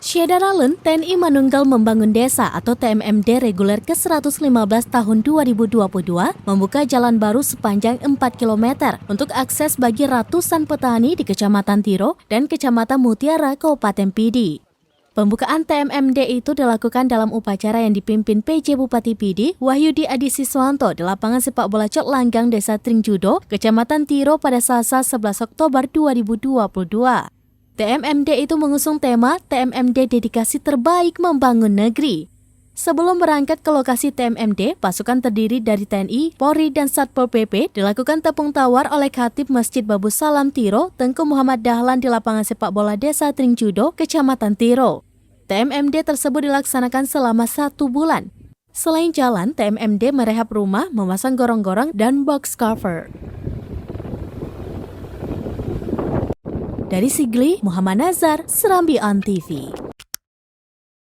Syederalun, TNI Manunggal Membangun Desa atau TMMD reguler ke-115 tahun 2022 membuka jalan baru sepanjang 4 km untuk akses bagi ratusan petani di Kecamatan Tiro dan Kecamatan Mutiara, Kabupaten Pidi. Pembukaan TMMD itu dilakukan dalam upacara yang dipimpin PJ Bupati Pidi, Wahyudi Adi Siswanto di lapangan sepak bola Cok Langgang Desa Tringjudo, Kecamatan Tiro pada Selasa 11 Oktober 2022. TMMD itu mengusung tema TMMD Dedikasi Terbaik Membangun Negeri. Sebelum berangkat ke lokasi TMMD, pasukan terdiri dari TNI, Polri, dan Satpol PP dilakukan tepung tawar oleh Khatib Masjid Babu Salam Tiro, Tengku Muhammad Dahlan di lapangan sepak bola Desa Tringjudo, Kecamatan Tiro. TMMD tersebut dilaksanakan selama 1 bulan. Selain jalan, TMMD merehab rumah, memasang gorong-gorong, dan box cover. Dari Sigli, Muhammad Nazar, Serambi On TV.